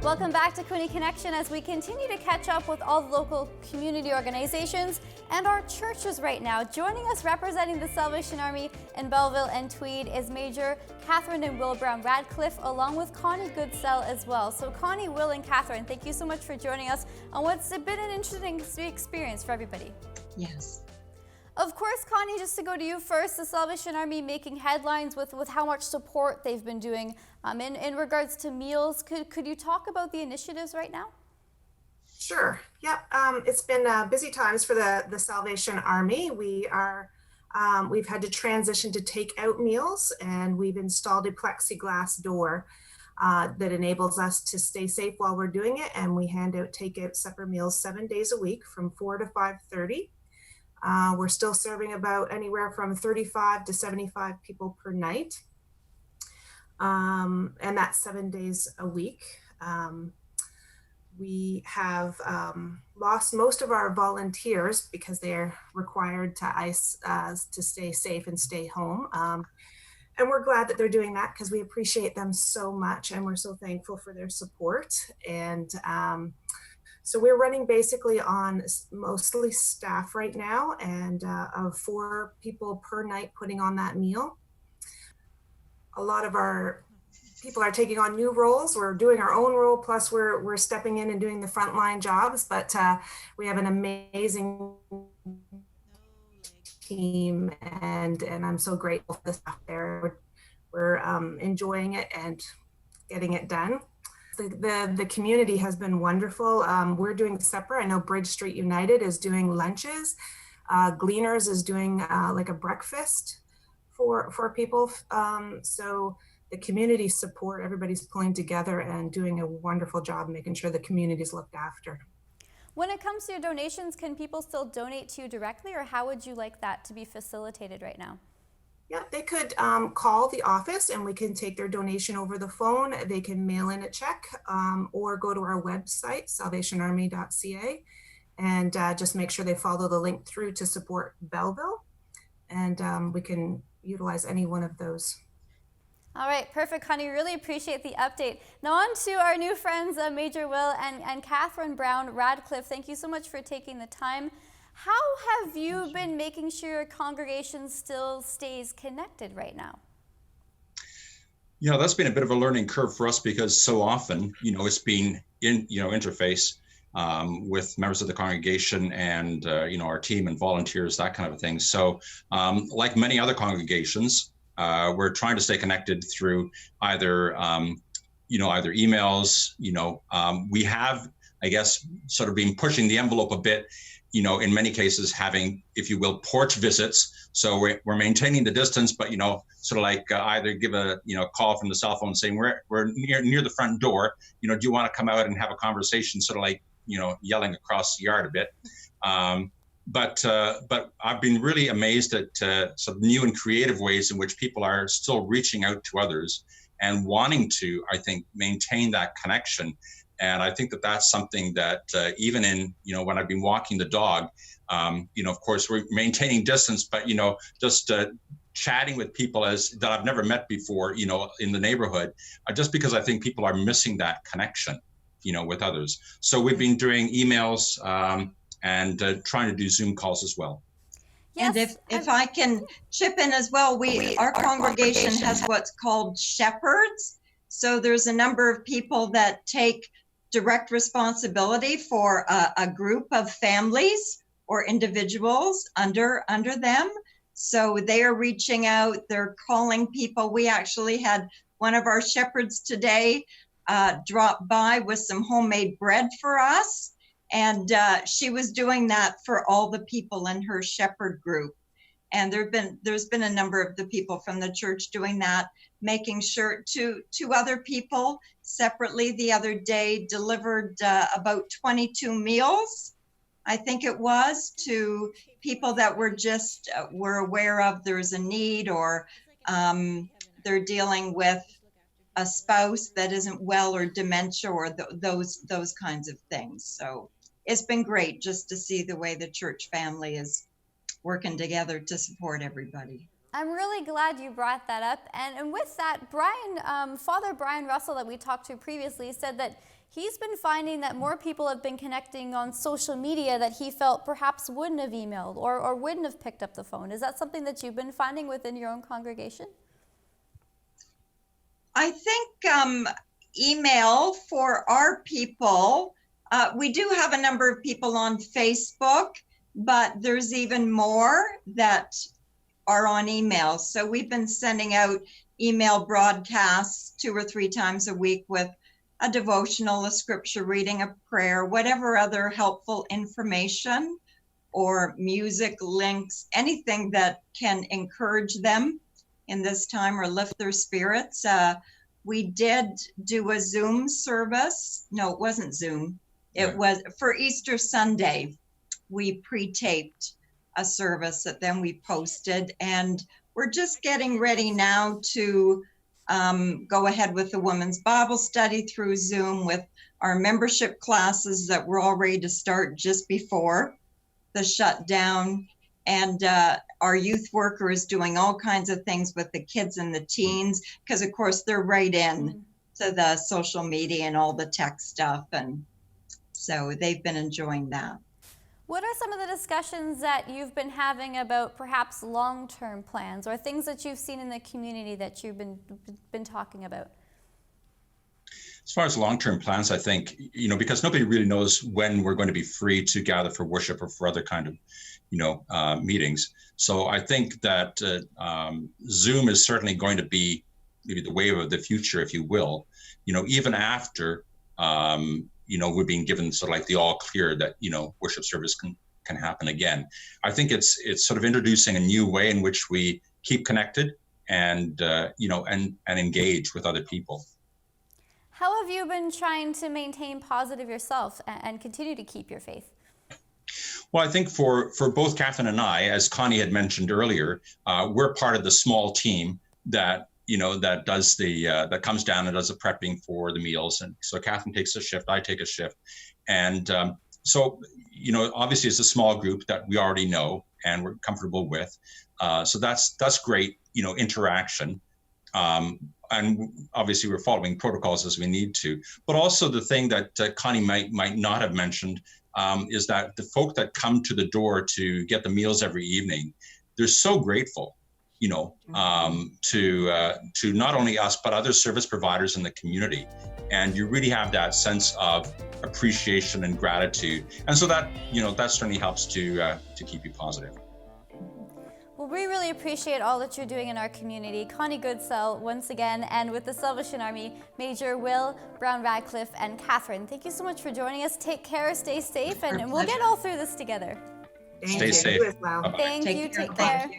Welcome back to Quinte Connection as we continue to catch up with all the local community organizations and our churches right now. Joining us representing the Salvation Army in Belleville and Tweed is Major Catherine and Will Browne-Radcliffe, along with Connie Goodsell as well. So Connie, Will, and Catherine, thank you so much for joining us on what's been an interesting experience for everybody. Yes. Of course, Connie, just to go to you first, the Salvation Army making headlines with how much support they've been doing in regards to meals. Could you talk about the initiatives right now? Sure. Yeah. It's been busy times for the Salvation Army. We've had to transition to take out meals, and we've installed a plexiglass door that enables us to stay safe while we're doing it. And we hand out takeout supper meals 7 days a week from 4 to 5:30. We're still serving about anywhere from 35 to 75 people per night. And that's 7 days a week. We have lost most of our volunteers because they're required to stay safe and stay home. And we're glad that they're doing that because we appreciate them so much and we're so thankful for their support. And so we're running basically on mostly staff right now, and of 4 people per night putting on that meal. A lot of our people are taking on new roles. We're doing our own role, plus we're stepping in and doing the frontline jobs, but we have an amazing team, and I'm so grateful for the staff there. We're enjoying it and getting it done. The community has been wonderful. We're doing supper. I know Bridge Street United is doing lunches. Gleaners is doing like a breakfast for people. So the community support, everybody's pulling together and doing a wonderful job making sure the community is looked after. When it comes to your donations, can people still donate to you directly, or how would you like that to be facilitated right now? Yeah, they could call the office and we can take their donation over the phone. They can mail in a check or go to our website, salvationarmy.ca, and just make sure they follow the link through to support Belleville. And we can utilize any one of those. All right, perfect, Connie. Really appreciate the update. Now on to our new friends, Major Will and Catherine Browne-Radcliffe. Thank you so much for taking the time. How have you been making sure your congregation still stays connected right now? That's been a bit of a learning curve for us because so often, it's been interface with members of the congregation and, our team and volunteers, that kind of a thing. So like many other congregations, we're trying to stay connected through either emails, we have, I guess, sort of been pushing the envelope a bit, in many cases having, if you will, porch visits. So we're maintaining the distance, but, sort of like either give a, call from the cell phone saying we're near the front door, do you want to come out and have a conversation, sort of like, yelling across the yard a bit. But I've been really amazed at some new and creative ways in which people are still reaching out to others and wanting to, I think, maintain that connection. And I think that that's something that even in, when I've been walking the dog, of course, we're maintaining distance, but, just chatting with people that I've never met before, in the neighborhood, just because I think people are missing that connection, with others. So we've been doing emails and trying to do Zoom calls as well. Yes. And if I can chip in as well, our congregation has what's called shepherds. So there's a number of people that take direct responsibility for a group of families or individuals under them. So they are reaching out, they're calling people. We actually had one of our shepherds today drop by with some homemade bread for us. And she was doing that for all the people in her shepherd group. And there's been a number of the people from the church doing that, making sure to other people separately. The other day delivered about 22 meals, I think it was, to people that were aware of there's a need, or they're dealing with a spouse that isn't well, or dementia, or those kinds of things. So it's been great just to see the way the church family is working together to support everybody. I'm really glad you brought that up. And with that, Father Brian Russell that we talked to previously said that he's been finding that more people have been connecting on social media that he felt perhaps wouldn't have emailed or wouldn't have picked up the phone. Is that something that you've been finding within your own congregation? I think email for our people, we do have a number of people on Facebook, but there's even more that are on email. So we've been sending out email broadcasts 2 or 3 times a week with a devotional, a scripture reading, a prayer, whatever other helpful information or music links, anything that can encourage them in this time or lift their spirits. We did do a Zoom service. No, it wasn't Zoom. It was for Easter Sunday. We pre-taped a service that then we posted, and we're just getting ready now to go ahead with the Women's Bible Study through Zoom with our membership classes that we're all ready to start just before the shutdown. And our youth worker is doing all kinds of things with the kids and the teens, because of course they're right in to the social media and all the tech stuff. And so they've been enjoying that. What are some of the discussions that you've been having about perhaps long-term plans or things that you've seen in the community that you've been talking about? As far as long-term plans, I think, because nobody really knows when we're going to be free to gather for worship or for other kind of, meetings. So I think that Zoom is certainly going to be maybe the wave of the future, if you will, even after, we're being given sort of like the all clear that, worship service can happen again. I think it's sort of introducing a new way in which we keep connected and, and engage with other people. How have you been trying to maintain positive yourself and continue to keep your faith? Well, I think for both Catherine and I, as Connie had mentioned earlier, we're part of the small team that that does that comes down and does the prepping for the meals. And so Catherine takes a shift, I take a shift. And so, obviously it's a small group that we already know and we're comfortable with. So that's great, interaction. And obviously we're following protocols as we need to. But also the thing that Connie might not have mentioned is that the folk that come to the door to get the meals every evening, they're so grateful, to not only us, but other service providers in the community. And you really have that sense of appreciation and gratitude. And so that, that certainly helps to keep you positive. Well, we really appreciate all that you're doing in our community. Connie Goodsell, once again, and with the Salvation Army, Major Will, Browne-Radcliffe, and Catherine. Thank you so much for joining us. Take care, stay safe, and we'll get all through this together. Stay safe. Thank you. Take care.